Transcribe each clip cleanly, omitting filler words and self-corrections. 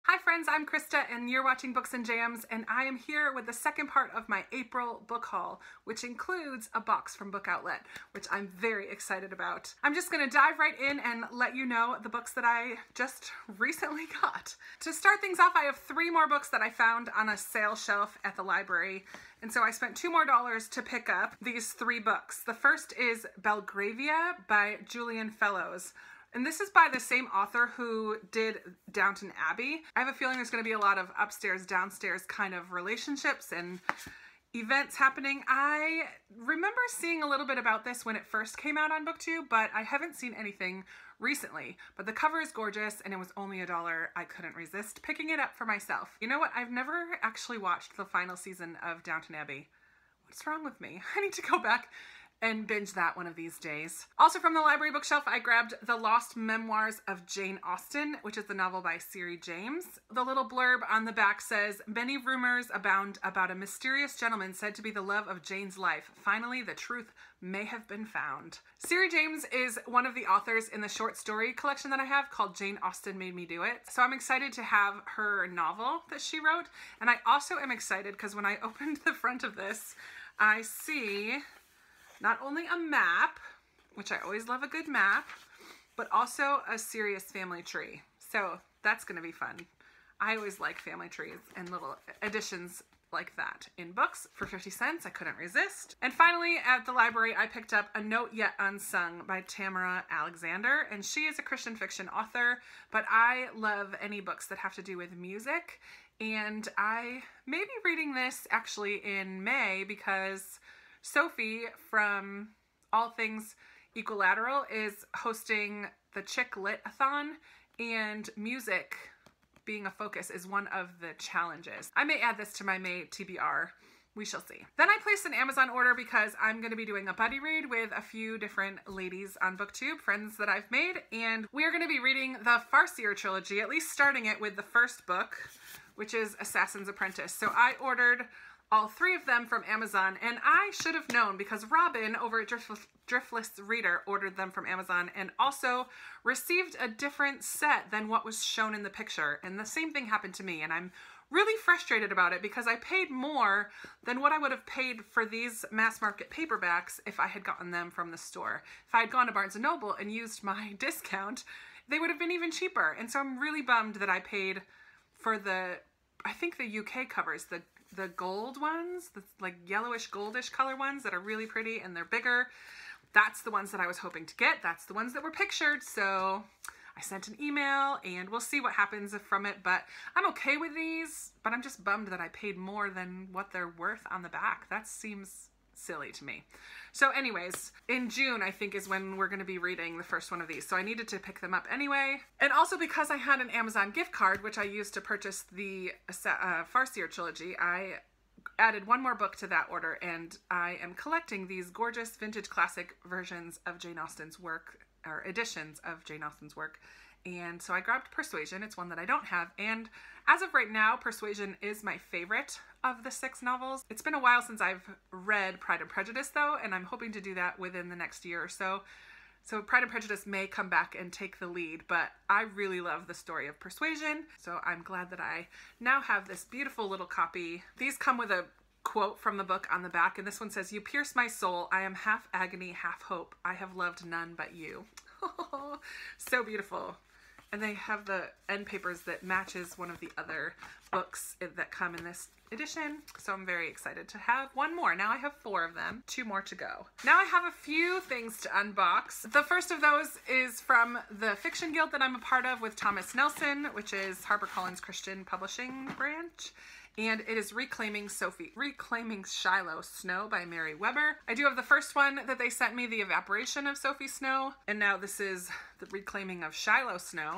Hi friends, I'm Krista and you're watching Books and Jams, and I am here with the second part of my April book haul, which includes a box from Book Outlet, which I'm very excited about. I'm just going to dive right in and let you know the books that I just recently got. To start things off, I have 3 more books that I found on a sale shelf at the library, and so I spent $2 more to pick up these 3 books. The first is Belgravia by Julian Fellowes. And this is by the same author who did Downton Abbey. I have a feeling there's going to be a lot of upstairs, downstairs kind of relationships and events happening. I remember seeing a little bit about this when it first came out on BookTube, but I haven't seen anything recently. But the cover is gorgeous and it was only $1. I couldn't resist picking it up for myself. You know what? I've never actually watched the final season of Downton Abbey. What's wrong with me? I need to go back and binge that one of these days. Also from the library bookshelf, I grabbed The Lost Memoirs of Jane Austen, which is the novel by Siri James. The little blurb on the back says, "Many rumors abound about a mysterious gentleman said to be the love of Jane's life. Finally, the truth may have been found." Siri James is one of the authors in the short story collection that I have called Jane Austen Made Me Do It. So I'm excited to have her novel that she wrote. And I also am excited because when I opened the front of this, I see not only a map, which I always love a good map, but also a serious family tree. So that's going to be fun. I always like family trees and little additions like that in books for 50 cents. I couldn't resist. And finally, at the library, I picked up A Note Yet Unsung by Tamara Alexander, and she is a Christian fiction author, but I love any books that have to do with music, and I may be reading this actually in May because Sophie from All Things Equilateral is hosting the Chick Lit-a-thon, and music being a focus is one of the challenges. I may add this to my May TBR. We shall see. Then I placed an Amazon order because I'm going to be doing a buddy read with a few different ladies on BookTube, friends that I've made, and we are going to be reading the Farseer trilogy, at least starting it with the first book, which is Assassin's Apprentice. So I ordered all 3 of them from Amazon, and I should have known because Robin over at Driftless Reader ordered them from Amazon and also received a different set than what was shown in the picture, and the same thing happened to me, and I'm really frustrated about it because I paid more than what I would have paid for these mass market paperbacks if I had gotten them from the store. If I had gone to Barnes & Noble and used my discount, they would have been even cheaper, and so I'm really bummed that I paid for I think the UK covers, the gold ones, the like yellowish goldish color ones that are really pretty and they're bigger. That's the ones that I was hoping to get. That's the ones that were pictured. So I sent an email and we'll see what happens from it, but I'm okay with these, but I'm just bummed that I paid more than what they're worth on the back. That seems silly to me. So anyways, in June, I think is when we're going to be reading the first one of these. So I needed to pick them up anyway. And also because I had an Amazon gift card, which I used to purchase the Farseer trilogy, I added 1 more book to that order, and I am collecting these gorgeous vintage classic versions of Jane Austen's work, or editions of Jane Austen's work. And so I grabbed Persuasion. It's one that I don't have. And as of right now, Persuasion is my favorite of the 6 novels. It's been a while since I've read Pride and Prejudice though, and I'm hoping to do that within the next year or so. So Pride and Prejudice may come back and take the lead, but I really love the story of Persuasion. So I'm glad that I now have this beautiful little copy. These come with a quote from the book on the back, and this one says, "You pierce my soul. I am half agony, half hope. I have loved none but you." So beautiful. And they have the end papers that matches one of the other books that come in this edition. So I'm very excited to have 1 more. Now I have 4 of them, 2 more to go. Now I have a few things to unbox. The first of those is from the Fiction Guild that I'm a part of with Thomas Nelson, which is HarperCollins Christian Publishing branch. And it is Reclaiming Shiloh Snow by Mary Weber. I do have the first one that they sent me, The Evaporation of Sophie Snow, and now this is The Reclaiming of Shiloh Snow.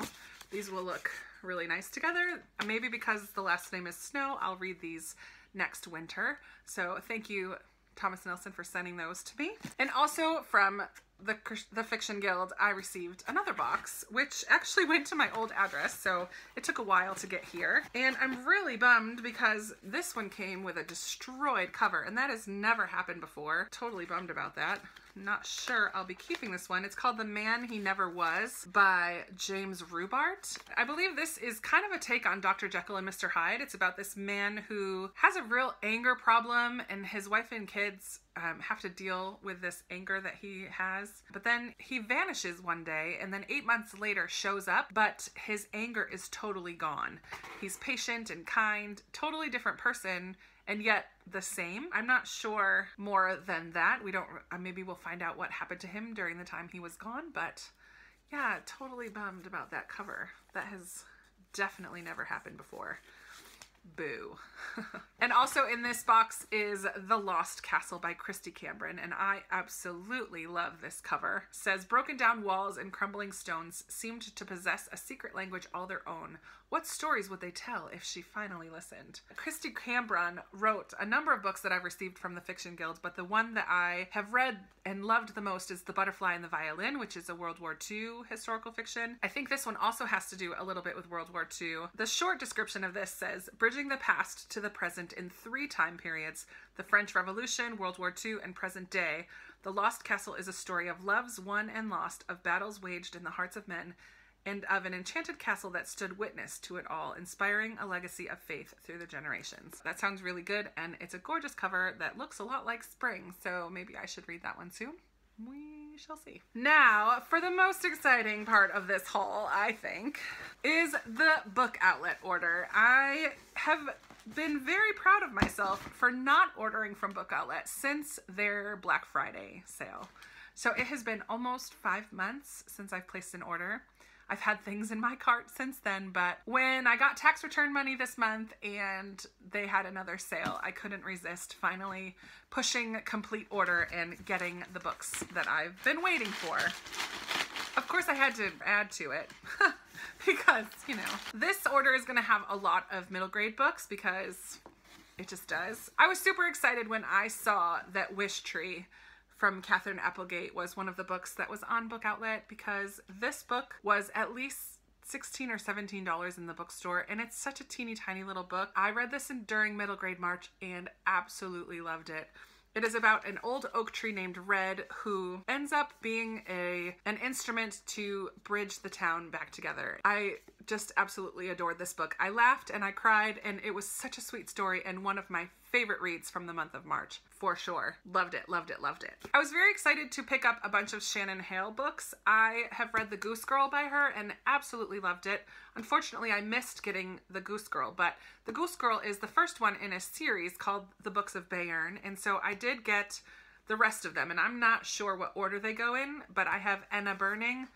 These will look really nice together. Maybe because the last name is Snow, I'll read these next winter. So thank you, Thomas Nelson, for sending those to me. And also from the Fiction Guild, I received another box, which actually went to my old address, so it took a while to get here. And I'm really bummed because this one came with a destroyed cover, and that has never happened before. Totally bummed about that. not sure I'll be keeping this one. It's called The Man He Never Was by James Rubart. I believe this is kind of a take on Dr. Jekyll and Mr. Hyde. It's about this man who has a real anger problem, and his wife and kids have to deal with this anger that he has. But then he vanishes one day, and then 8 months later shows up, but his anger is totally gone. He's patient and kind, totally different person, and yet the same. I'm not sure more than that. We don't, maybe we'll find out what happened to him during the time he was gone, but yeah, totally bummed about that cover. That has definitely never happened before. Boo. And also in this box is The Lost Castle by Christy Cambron, and I absolutely love this cover. It says, broken down walls and crumbling stones seemed to possess a secret language all their own. What stories would they tell if she finally listened? Christy Cambron wrote a number of books that I've received from the Fiction Guild, but the one that I have read and loved the most is The Butterfly and the Violin, which is a World War II historical fiction. I think this one also has to do a little bit with World War II. The short description of this says, bridging the past to the present in 3 time periods, the French Revolution, World War II, and present day, The Lost Castle is a story of loves won and lost, of battles waged in the hearts of men, and of an enchanted castle that stood witness to it all, inspiring a legacy of faith through the generations. That sounds really good, and it's a gorgeous cover that looks a lot like spring, so maybe I should read that one soon. We shall see. Now, for the most exciting part of this haul, I think, is the book outlet order. I have been very proud of myself for not ordering from Book Outlet since their Black Friday sale. So it has been almost 5 months since I've placed an order. I've had things in my cart since then, but when I got tax return money this month and they had another sale, I couldn't resist finally pushing complete order and getting the books that I've been waiting for. Of course, I had to add to it because, you know, this order is going to have a lot of middle grade books because it just does. I was super excited when I saw that Wish Tree from Catherine Applegate was one of the books that was on Book Outlet, because this book was at least $16 or $17 in the bookstore, and it's such a teeny tiny little book. I read this during middle grade March and absolutely loved it. It is about an old oak tree named Red who ends up being an instrument to bridge the town back together. I just absolutely adored this book. I laughed and I cried, and it was such a sweet story and one of my favorite reads from the month of March, for sure. Loved it, loved it, loved it. I was very excited to pick up a bunch of Shannon Hale books. I have read The Goose Girl by her and absolutely loved it. Unfortunately, I missed getting The Goose Girl, but The Goose Girl is the first one in a series called The Books of Bayern, and so I did get the rest of them, and I'm not sure what order they go in, but I have Enna Burning,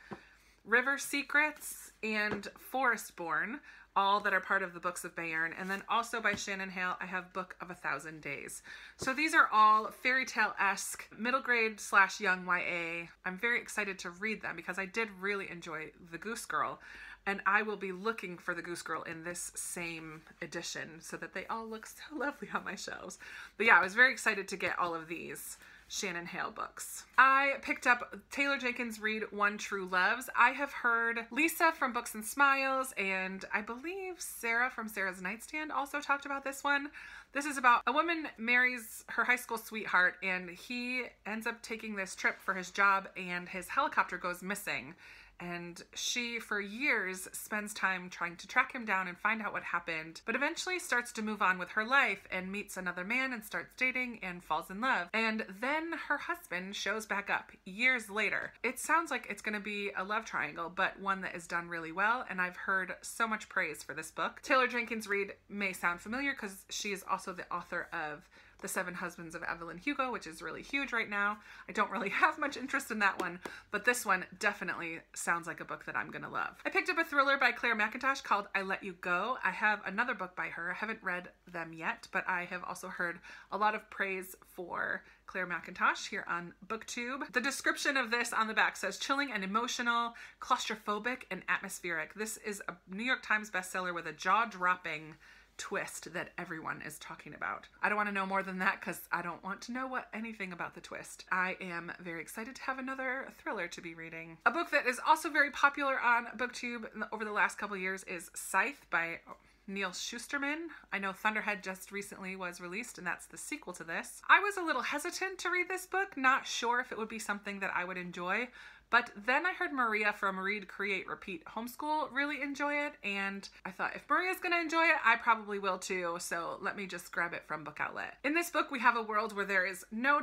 River Secrets, and Forestborn, all that are part of the Books of Bayern. And then also by Shannon Hale, I have Book of 1,000 Days. So these are all fairy tale-esque, middle grade / young YA. I'm very excited to read them because I did really enjoy The Goose Girl, and I will be looking for The Goose Girl in this same edition so that they all look so lovely on my shelves. But yeah, I was very excited to get all of these Shannon Hale books. I picked up Taylor Jenkins Reid One True Loves. I have heard Lisa from Books and Smiles, and I believe Sarah from Sarah's Nightstand also talked about this one. This is about a woman marries her high school sweetheart, and he ends up taking this trip for his job, and his helicopter goes missing. And she, for years, spends time trying to track him down and find out what happened, but eventually starts to move on with her life and meets another man and starts dating and falls in love. And then her husband shows back up years later. It sounds like it's going to be a love triangle, but one that is done really well, and I've heard so much praise for this book. Taylor Jenkins Reid may sound familiar because she is also the author of The 7 Husbands of Evelyn Hugo, which is really huge right now. I don't really have much interest in that one, but this one definitely sounds like a book that I'm gonna love. I picked up a thriller by Claire McIntosh called I Let You Go. I have another book by her. I haven't read them yet, but I have also heard a lot of praise for Claire McIntosh here on BookTube. The description of this on the back says, chilling and emotional, claustrophobic and atmospheric. This is a New York Times bestseller with a jaw-dropping twist that everyone is talking about. I don't want to know more than that because I don't want to know anything about the twist. I am very excited to have another thriller to be reading. A book that is also very popular on BookTube over the last couple of years is Scythe by Neil Shusterman. I know Thunderhead just recently was released, and that's the sequel to this. I was a little hesitant to read this book, not sure if it would be something that I would enjoy, but then I heard Maria from Read, Create, Repeat Homeschool really enjoy it, and I thought if Maria's gonna enjoy it, I probably will too, so let me just grab it from Book Outlet. In this book, we have a world where there is no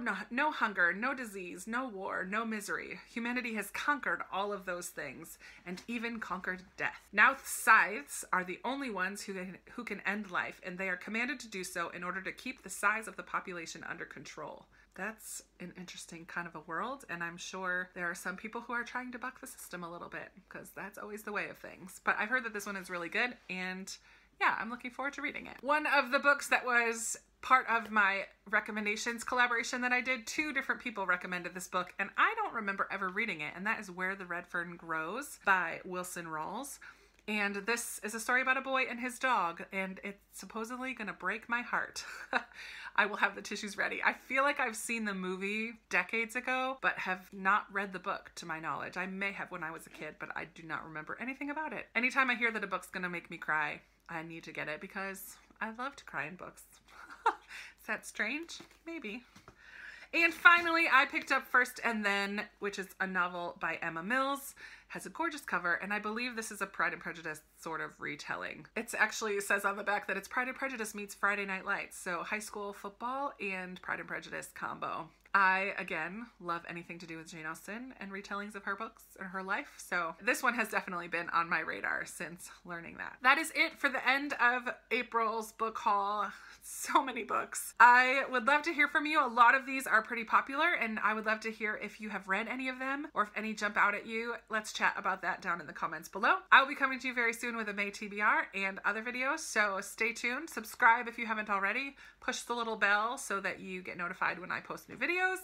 hunger, no disease, no war, no misery. Humanity has conquered all of those things, and even conquered death. Now scythes are the only ones who can end life, and they are commanded to do so in order to keep the size of the population under control. That's an interesting kind of a world, and I'm sure there are some people who are trying to buck the system a little bit, because that's always the way of things. But I've heard that this one is really good, and yeah, I'm looking forward to reading it. One of the books that was part of my recommendations collaboration that I did, 2 different people recommended this book, and I don't remember ever reading it, and that is Where the Red Fern Grows by Wilson Rawls. And this is a story about a boy and his dog, and it's supposedly gonna break my heart. I will have the tissues ready. I feel like I've seen the movie decades ago, but have not read the book to my knowledge. I may have when I was a kid, but I do not remember anything about it. Anytime I hear that a book's gonna make me cry, I need to get it because I love to cry in books. Is that strange? Maybe. And finally, I picked up First and Then, which is a novel by Emma Mills. Has a gorgeous cover, and I believe this is a Pride and Prejudice sort of retelling. It actually says on the back that it's Pride and Prejudice meets Friday Night Lights, so high school football and Pride and Prejudice combo. I, again, love anything to do with Jane Austen and retellings of her books or her life, so this one has definitely been on my radar since learning that. That is it for the end of April's book haul. So many books. I would love to hear from you. A lot of these are pretty popular, and I would love to hear if you have read any of them or if any jump out at you. Let's chat about that down in the comments below. I will be coming to you very soon with a May TBR and other videos, so stay tuned. Subscribe if you haven't already. Push the little bell so that you get notified when I post new videos,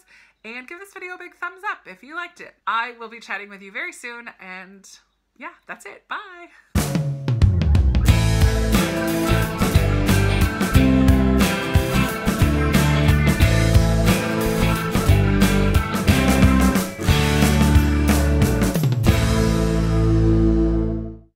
and give this video a big thumbs up if you liked it. I will be chatting with you very soon, and yeah, that's it. Bye!